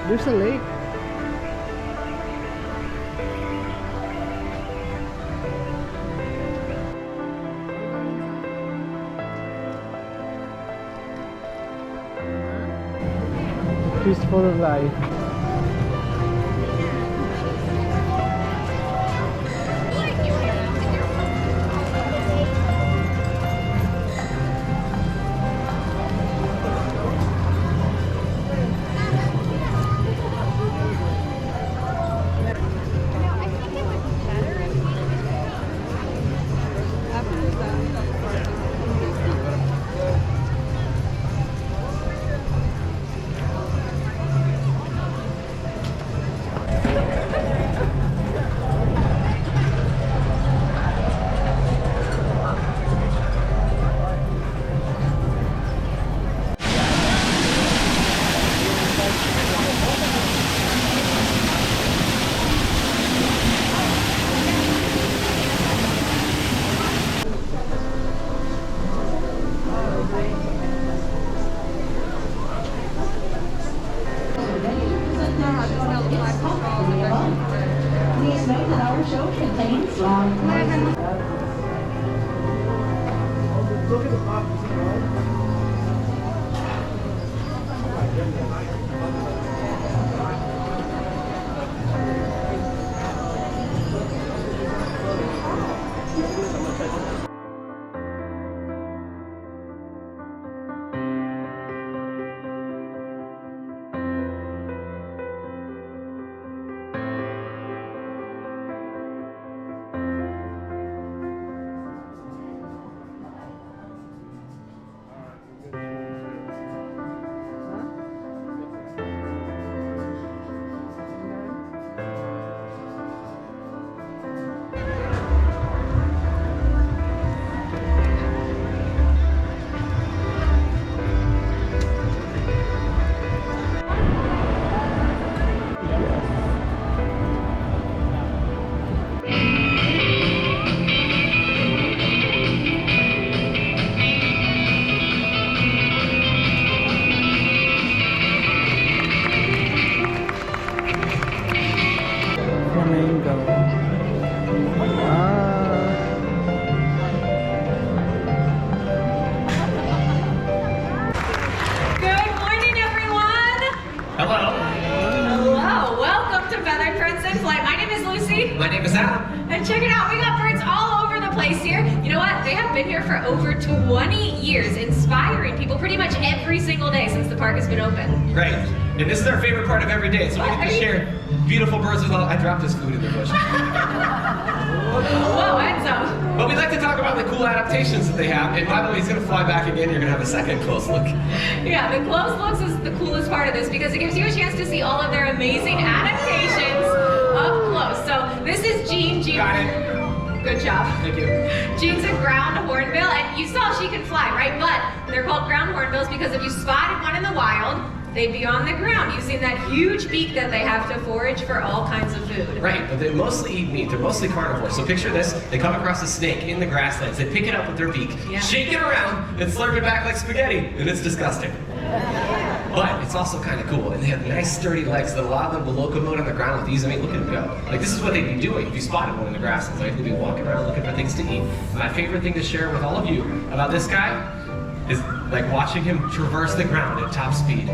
There's a lake. Peaceful life. Please note that our show contains Look at the box. My name is Adam. And check it out, we got birds all over the place here. You know what? They have been here for over 20 years, inspiring people pretty much every single day since the park has been open. Right. And this is our favorite part of every day, so we get to share beautiful birds with all. I dropped his food in the bush. Whoa, Enzo. But we like to talk about the cool adaptations that they have. And by the way, he's going to fly back again. You're going to have a second close look. Yeah, the close looks is the coolest part of this because it gives you a chance to see all of their amazing adaptations up close. So this is Jean. Got it. Good job. Thank you. Jean's a ground hornbill, and you saw she can fly, right? But they're called ground hornbills because if you spotted one in the wild, they'd be on the ground using that huge beak that they have to forage for all kinds of food. Right, but they mostly eat meat. They're mostly carnivores. So picture this. They come across a snake in the grasslands. They pick it up with their beak, shake it around, and slurp it back like spaghetti. And it's disgusting. But it's also kind of cool. And they have nice sturdy legs that allow them to locomote on the ground with ease. I mean, look at them go. Like, this is what they'd be doing if you spotted one in the grasslands. Like, they'd be walking around looking for things to eat. My favorite thing to share with all of you about this guy is like watching him traverse the ground at top speed.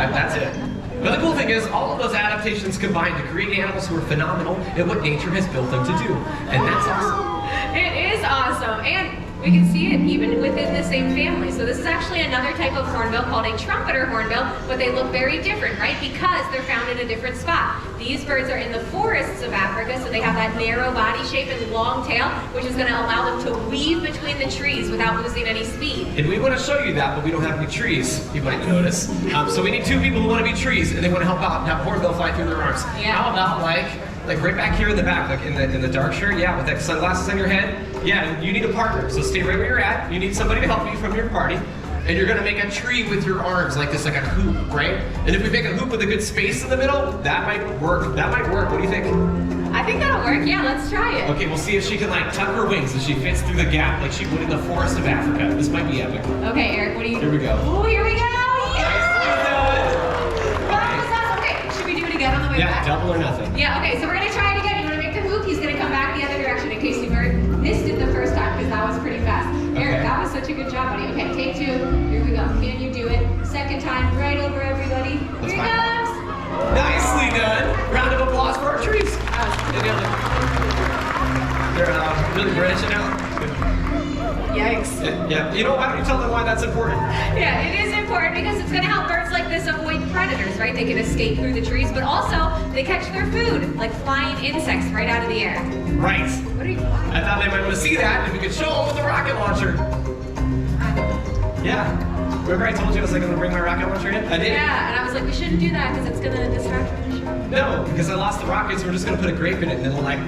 That's it. But the cool thing is, all of those adaptations combine to create animals who are phenomenal at what nature has built them to do. And that's awesome. It is awesome. And we can see it even within the same family. So this is actually another type of hornbill called a trumpeter hornbill, but they look very different, right? Because they're found in a different spot. These birds are in the forests of Africa, so they have that narrow body shape and long tail, which is going to allow them to weave between the trees without losing any speed. And we want to show you that, but we don't have any trees, you might notice. So we need two people who want to be trees, and they want to help out and have hornbill fly through their arms. Yeah. How about like right back here in the back, like in the dark shirt, yeah, with that sunglasses on your head. Yeah, you need a partner, so stay right where you're at. You need somebody to help you from your party. And you're gonna make a tree with your arms like this, like a hoop, right? And if we make a hoop with a good space in the middle, that might work. That might work. What do you think? I think that'll work. Yeah, let's try it. Okay, we'll see if she can like tuck her wings as she fits through the gap like she would in the forest of Africa. This might be epic. Okay, Eric, what do you? Here we go. Oh, here we go! Yes! the way Yeah, back? double or nothing. Yeah, okay, so we're gonna try it again. You wanna make the hoop? He's gonna come back the other direction in case you missed it the first time, because that was pretty fast. Eric, Okay. that was such a good job, buddy. Okay, take 2. Here we go. Can you do it? Second time, right over everybody. That's Here he fine. comes. Nicely done. Round of applause for our trees. They're really branching out. Yikes. Yeah. You know, why don't you tell them why that's important? Yeah, it is important because it's going to help birds like this avoid predators, right? They can escape through the trees, but also they catch their food, like flying insects right out of the air. Right. What are you? I thought they might want to see that if we could show them with the rocket launcher. Yeah. Remember I told you I was like going to bring my rocket launcher in? I did. Yeah, and I was like, we shouldn't do that because it's going to distract from the show. No, because I lost the rockets. We're just going to put a grape in it and then we'll like.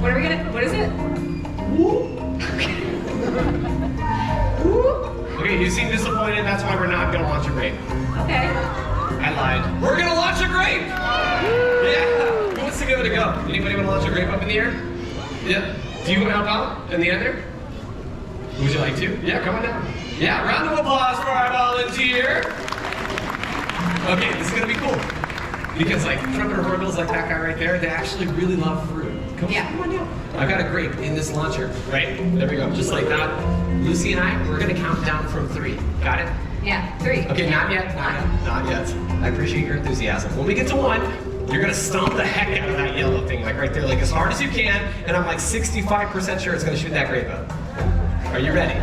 What are we going to? What is it? Okay, you seem disappointed. That's why we're not going to launch a grape. Okay. I lied. We're going to launch a grape. Yeah. Who wants to give it a go? Anybody want to launch a grape up in the air? Yeah. Do you want to help out in the end there? Would you like to? Yeah, come on down. Yeah, round of applause for our volunteer. Okay, this is gonna be cool. Because like trumpeter hornbills like that guy right there, they actually really love fruit. Come on down. I've got a grape in this launcher, right? There we go, just like that. Lucy and I, we're gonna count down from 3. Got it? Yeah, 3. Okay, not yet. I appreciate your enthusiasm. When we get to 1, you're gonna stomp the heck out of that yellow thing, like right there, like as hard as you can, and I'm like 65% sure it's gonna shoot that grape up. Are you ready?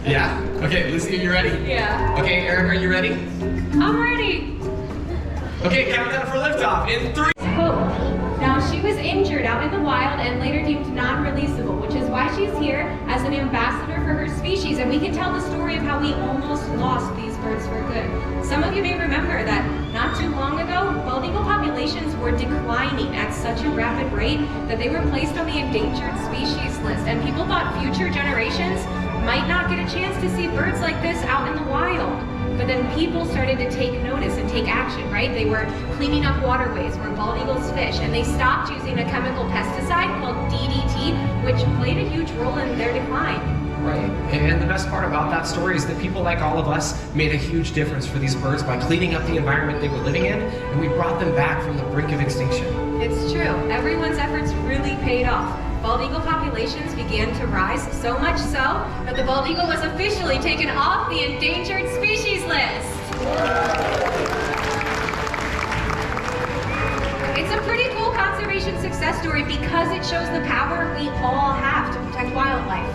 Yeah? Okay, Lucy, are you ready? Yeah. Okay, Eric, are you ready? I'm ready. Okay, countdown for liftoff in 3. Hope. Now, she was injured out in the wild and later deemed non-releasable, which is why she's here as an ambassador for her species, and we can tell the story of how we almost lost these birds for good. Some of you may remember that not too long ago, bald eagle populations were declining at such a rapid rate that they were placed on the endangered species list, and people thought future generations might not get a chance to see birds like this out in the wild. But then people started to take notice and take action, right? They were cleaning up waterways where bald eagles fish, and they stopped using a chemical pesticide called DDT, which played a huge role in their decline. Right, and the best part about that story is that people like all of us made a huge difference for these birds by cleaning up the environment they were living in, and we brought them back from the brink of extinction. It's true. Everyone's efforts really paid off. Bald eagle populations began to rise, so much so that the bald eagle was officially taken off the endangered species list. It's a pretty cool conservation success story because it shows the power we all have to protect wildlife.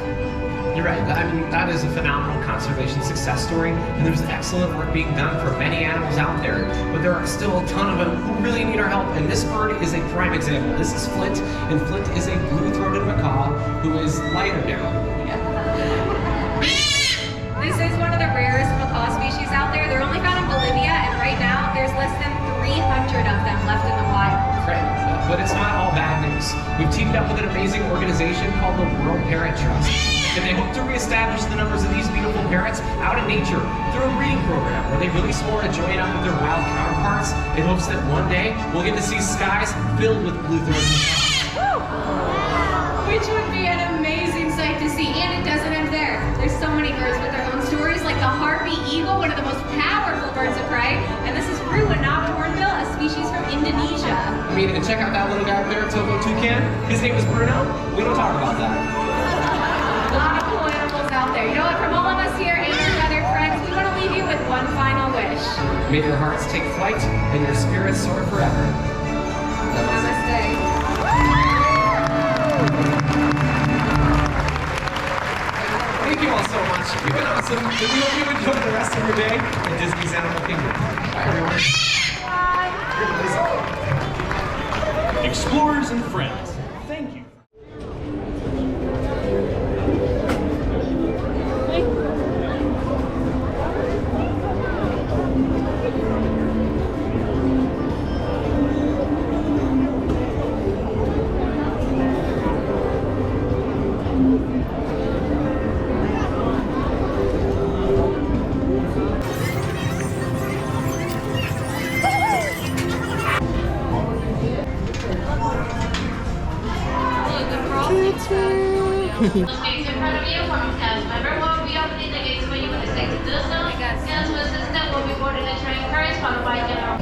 You're right. I mean, that is a phenomenal conservation success story, and there's excellent work being done for many animals out there, but there are still a ton of them who really need our help, and this bird is a prime example. This is Flint, and Flint is a blue-throated macaw who is lighter now. This is one of the rarest macaw species out there. They're only found in Bolivia, and right now there's less than 300 of them left in the wild. Right, but it's not all bad news. We've teamed up with an amazing organization called the World Parrot Trust, and they hope to reestablish the numbers of these beautiful parrots out in nature through a breeding program where they release more to join up with their wild counterparts in hopes that one day we'll get to see skies filled with blue-throated macaws. Which would be an amazing sight to see, and it doesn't end there. There's so many birds with their own stories, like the harpy eagle, one of the most powerful birds of prey, and this is Rue, a knobbed hornbill, a species from Indonesia. I mean, and check out that little guy up there, Topo Toucan. His name is Bruno. We don't talk about that. A lot of cool animals out there. You know what, from all of us here and our feathered friends, we want to leave you with one final wish. May your hearts take flight and your spirits soar forever. Namaste. Thank you all so much. You've been awesome. And we hope you enjoy the rest of your day in Disney's Animal Kingdom. Bye, everyone. Bye. Explorers and friends, thank you. Those gates in front of you from cast member will be opening the gates for you when it's safe to do so. Guest with assistant will be boarding the train first, followed by general.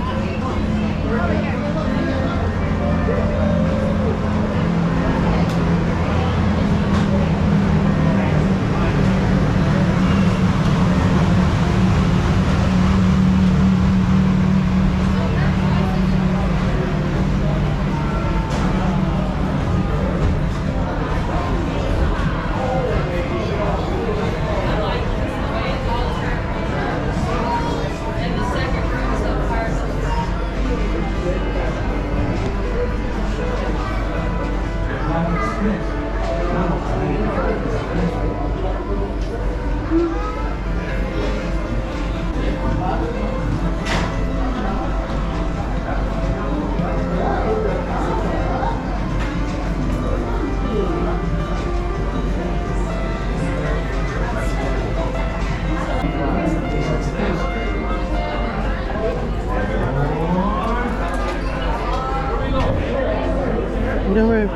Don't worry.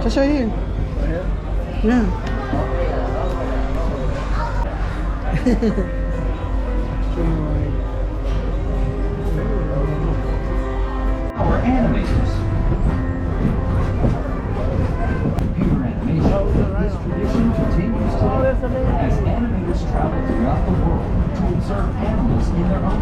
Just right here. Yeah. Our animators. Computer animation. This tradition continues today as animators travel throughout the world to observe animals in their own